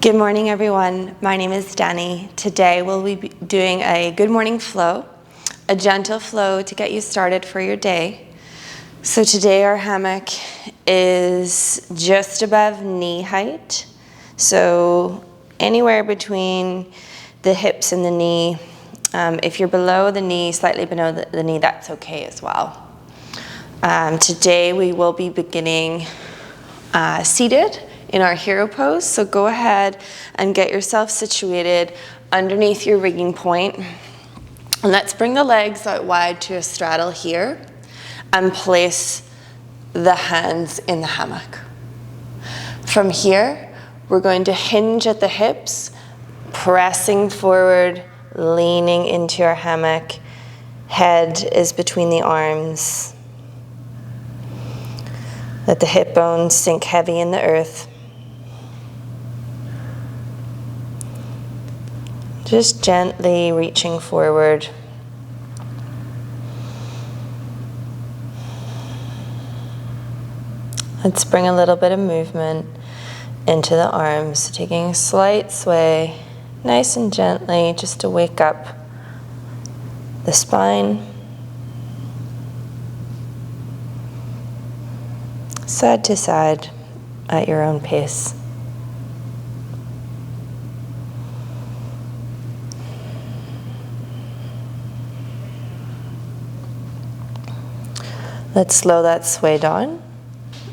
Good morning, everyone. My name is Danny. Today we'll be doing a good morning flow, a gentle flow to get you started for your day. So today our hammock is just above knee height. So anywhere between the hips and the knee. If you're below the knee, slightly below the knee, that's okay as well. Today we will be beginning seated in our hero pose. So go ahead and get yourself situated underneath your rigging point. And let's bring the legs out wide to a straddle here and place the hands in the hammock. From here, we're going to hinge at the hips, pressing forward, leaning into our hammock. Head is between the arms. Let the hip bones sink heavy in the earth. Just gently reaching forward. Let's bring a little bit of movement into the arms, taking a slight sway, nice and gently, just to wake up the spine. Side to side at your own pace. Let's slow that sway down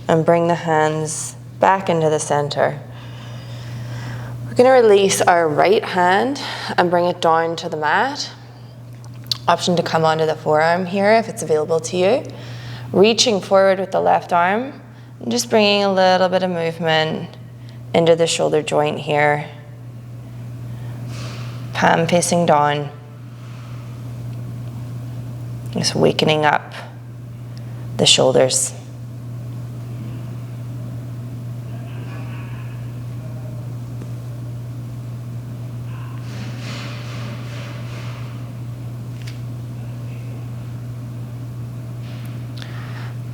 and bring the hands back into the center. We're going to release our right hand and bring it down to the mat. Option to come onto the forearm here if it's available to you. Reaching forward with the left arm and just bringing a little bit of movement into the shoulder joint here. Palm facing down. Just wakening up the shoulders.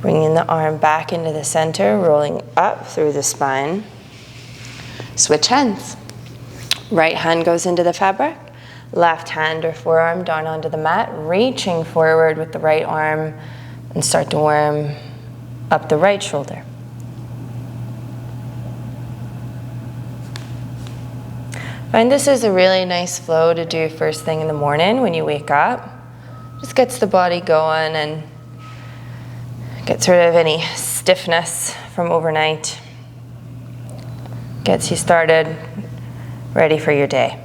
Bringing the arm back into the center, rolling up through the spine. Switch hands. Right hand goes into the fabric. Left hand or forearm down onto the mat, reaching forward with the right arm and start to warm up the right shoulder. Find this is a really nice flow to do first thing in the morning when you wake up. Just gets the body going and gets rid of any stiffness from overnight. Gets you started, ready for your day.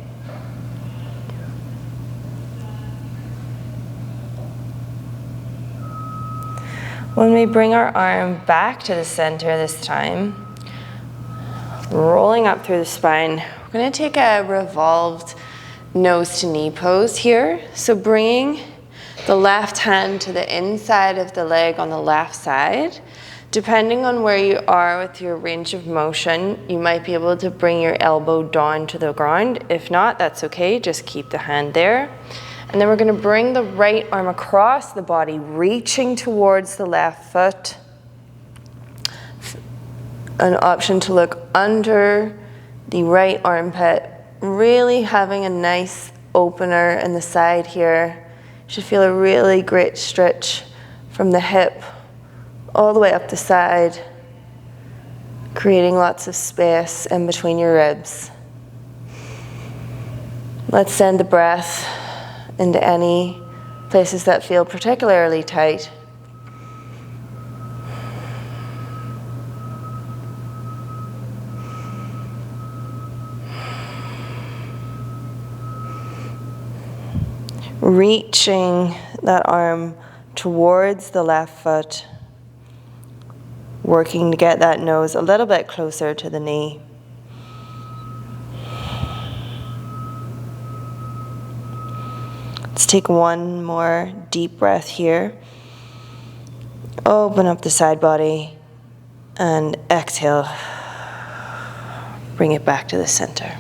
When we bring our arm back to the center this time, rolling up through the spine, we're going to take a revolved nose to knee pose here. So bringing the left hand to the inside of the leg on the left side. Depending on where you are with your range of motion, you might be able to bring your elbow down to the ground. If not, that's okay, just keep the hand there. And then we're going to bring the right arm across the body, reaching towards the left foot. An option to look under the right armpit, really having a nice opener in the side here. You should feel a really great stretch from the hip all the way up the side, creating lots of space in between your ribs. Let's send the breath into any places that feel particularly tight. Reaching that arm towards the left foot, working to get that nose a little bit closer to the knee. Let's take one more deep breath here. Open up the side body and exhale. Bring it back to the center.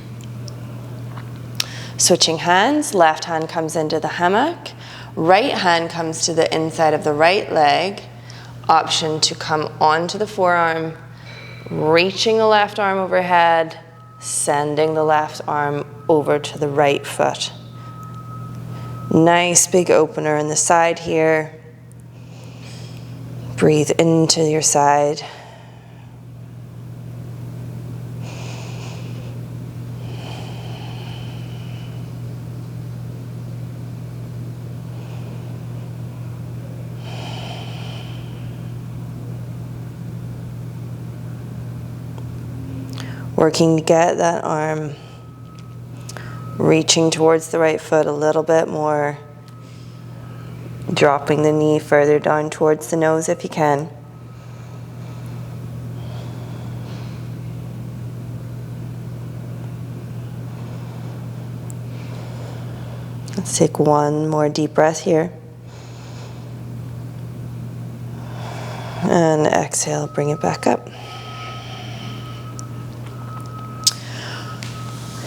Switching hands, left hand comes into the hammock, right hand comes to the inside of the right leg. Option to come onto the forearm, reaching the left arm overhead, sending the left arm over to the right foot. Nice big opener in the side here. Breathe into your side. Working to get that arm reaching towards the right foot a little bit more. Dropping the knee further down towards the nose if you can. Let's take one more deep breath here. And exhale, bring it back up.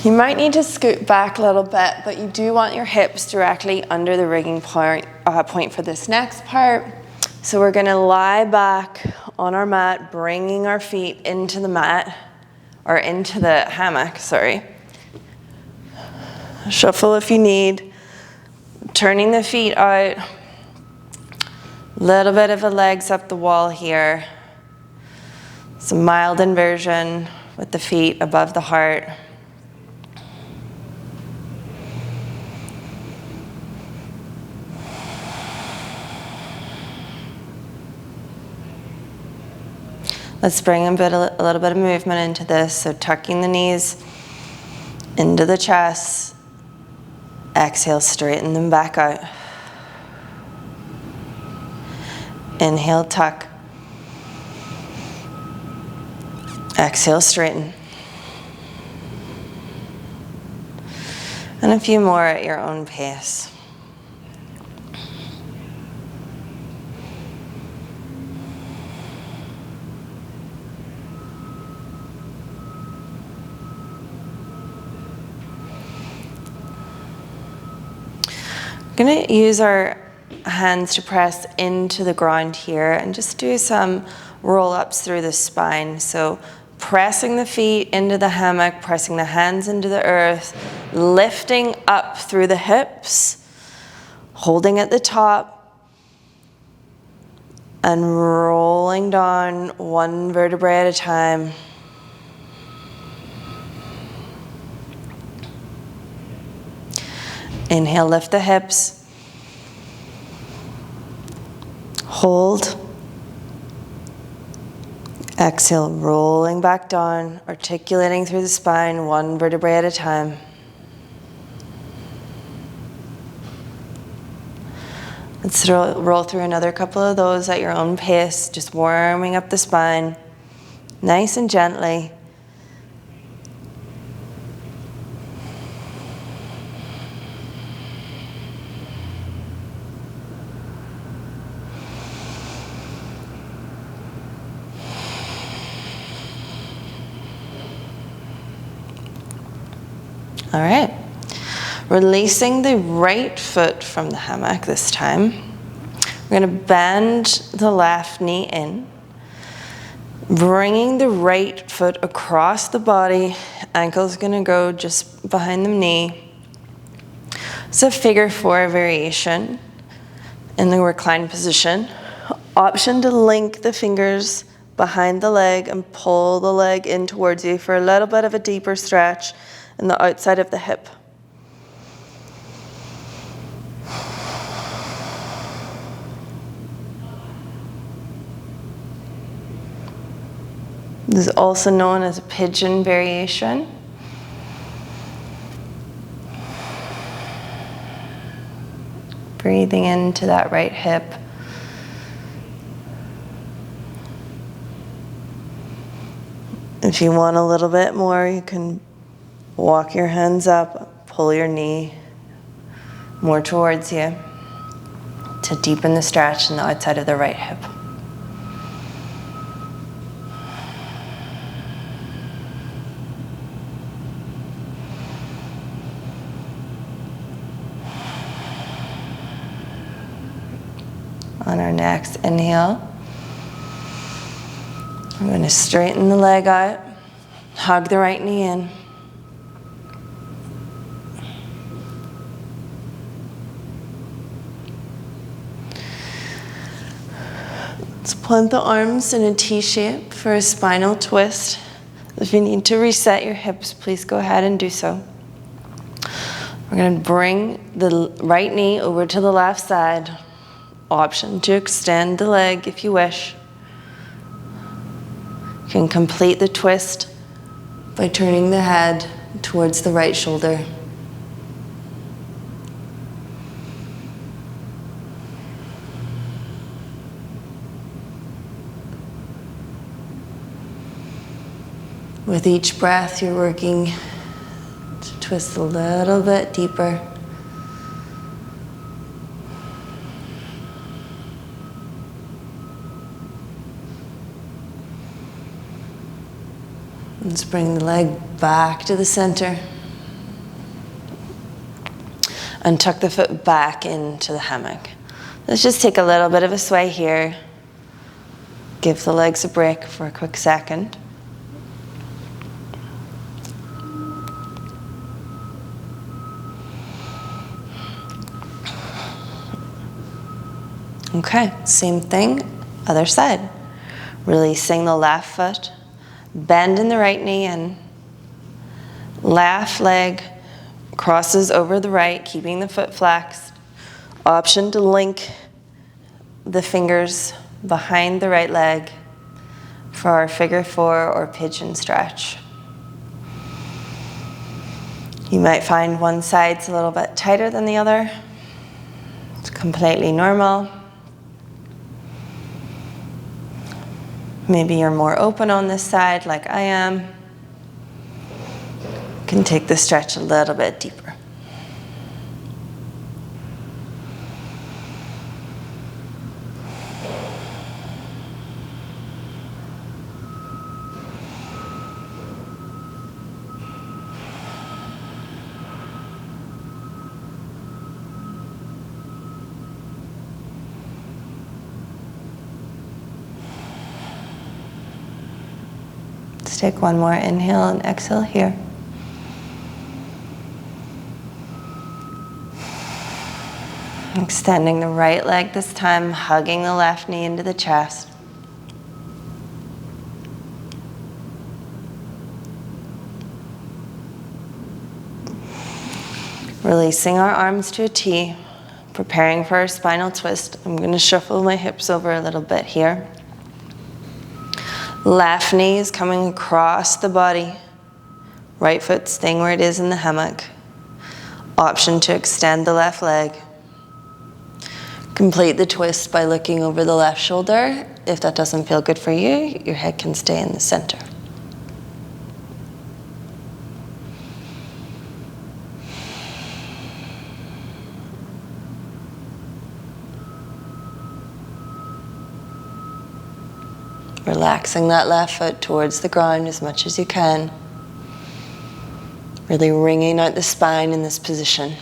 You might need to scoot back a little bit, but you do want your hips directly under the rigging point for this next part. So we're gonna lie back on our mat, bringing our feet into the mat, or into the hammock, sorry. Shuffle if you need. Turning the feet out. Little bit of the legs up the wall here. Some mild inversion with the feet above the heart. Let's bring a little bit of movement into this. So tucking the knees into the chest. Exhale, straighten them back out. Inhale, tuck. Exhale, straighten. And a few more at your own pace. We're going to use our hands to press into the ground here and just do some roll-ups through the spine. So pressing the feet into the hammock, pressing the hands into the earth, lifting up through the hips, holding at the top, and rolling down one vertebrae at a time. Inhale, lift the hips. Hold. Exhale, rolling back down, articulating through the spine, one vertebrae at a time. Let's roll through another couple of those at your own pace, just warming up the spine, nice and gently. All right, releasing the right foot from the hammock this time. We're gonna bend the left knee in, bringing the right foot across the body. Ankle's gonna go just behind the knee. It's a figure 4 variation in the reclined position. Option to link the fingers behind the leg and pull the leg in towards you for a little bit of a deeper stretch in the outside of the hip. This is also known as a pigeon variation. Breathing into that right hip. If you want a little bit more, you can walk your hands up, pull your knee more towards you to deepen the stretch in the outside of the right hip. On our next inhale, we're going to straighten the leg out, hug the right knee in. Plant the arms in a T shape for a spinal twist. If you need to reset your hips, please go ahead and do so. We're going to bring the right knee over to the left side. Option to extend the leg if you wish. You can complete the twist by turning the head towards the right shoulder. With each breath, you're working to twist a little bit deeper. Let's bring the leg back to the center. And tuck the foot back into the hammock. Let's just take a little bit of a sway here. Give the legs a break for a quick second. Okay, same thing, other side. Releasing the left foot, bend in the right knee in. Left leg crosses over the right, keeping the foot flexed. Option to link the fingers behind the right leg for our figure four or pigeon stretch. You might find one side's a little bit tighter than the other. It's completely normal. Maybe you're more open on this side like I am. You can take the stretch a little bit deeper. Let's take one more inhale and exhale here. Extending the right leg this time, hugging the left knee into the chest. Releasing our arms to a T, preparing for our spinal twist. I'm going to shuffle my hips over a little bit here. Left knee is coming across the body. Right foot staying where it is in the hammock. Option to extend the left leg. Complete the twist by looking over the left shoulder. If that doesn't feel good for you, your head can stay in the center. Relaxing that left foot towards the ground as much as you can. Really wringing out the spine in this position.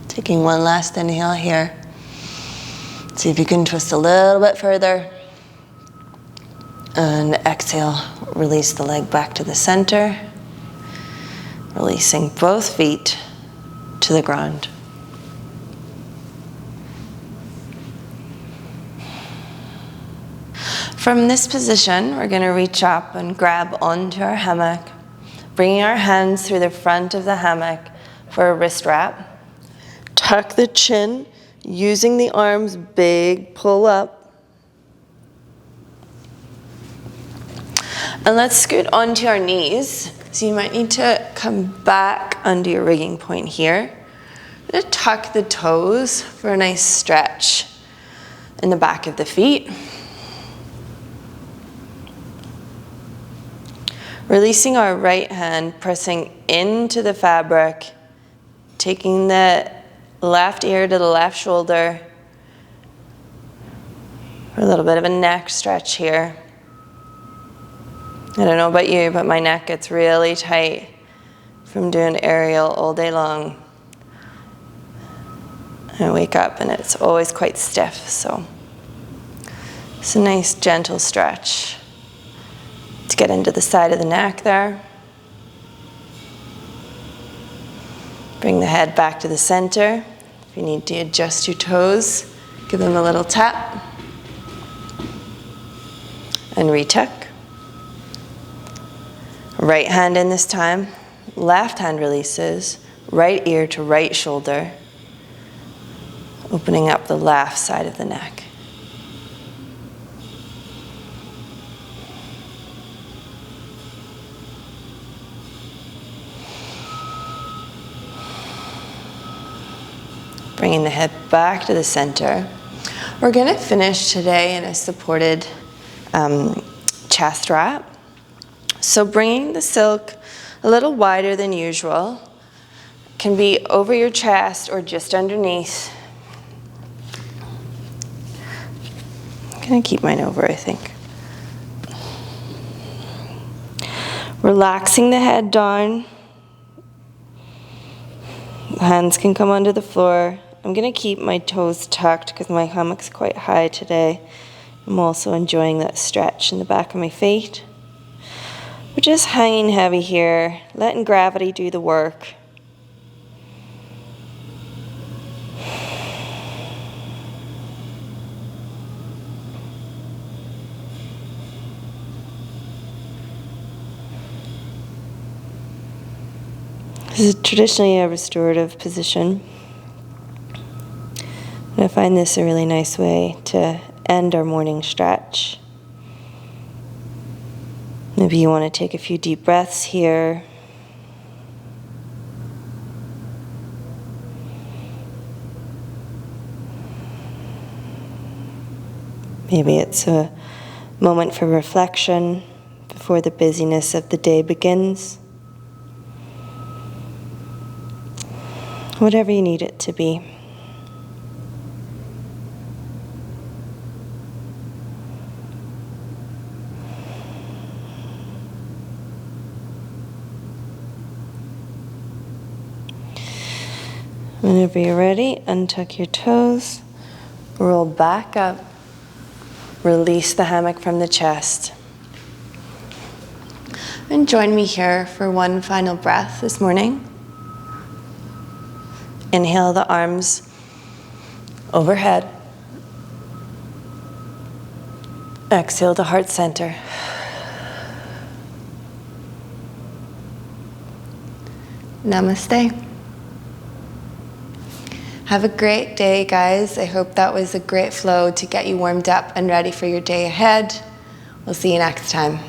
Taking one last inhale here. See if you can twist a little bit further. And exhale, release the leg back to the center. Releasing both feet to the ground. From this position, we're going to reach up and grab onto our hammock, bringing our hands through the front of the hammock for a wrist wrap. Tuck the chin, using the arms, big pull up. And let's scoot onto our knees. So you might need to come back under your rigging point here. I'm going to tuck the toes for a nice stretch in the back of the feet. Releasing our right hand, pressing into the fabric, taking the left ear to the left shoulder. A little bit of a neck stretch here. I don't know about you, but my neck gets really tight from doing aerial all day long. I wake up and it's always quite stiff, so It's a nice gentle stretch to get into the side of the neck there. Bring the head back to the center. If you need to adjust your toes, give them a little tap. And retuck. Right hand in this time. Left hand releases. Right ear to right shoulder. Opening up the left side of the neck. Bringing the head back to the center. We're going to finish today in a supported chest wrap. So bringing the silk a little wider than usual. Can be over your chest or just underneath. I'm going to keep mine over, I think. Relaxing the head down. The hands can come onto the floor. I'm going to keep my toes tucked because my hammock's quite high today. I'm also enjoying that stretch in the back of my feet. We're just hanging heavy here, letting gravity do the work. This is traditionally a restorative position. And I find this a really nice way to end our morning stretch. Maybe you want to take a few deep breaths here. Maybe it's a moment for reflection before the busyness of the day begins. Whatever you need it to be. Whenever you're ready, untuck your toes, roll back up, release the hammock from the chest. And join me here for one final breath this morning. Inhale the arms overhead. Exhale to heart center. Namaste. Have a great day, guys. I hope that was a great flow to get you warmed up and ready for your day ahead. We'll see you next time.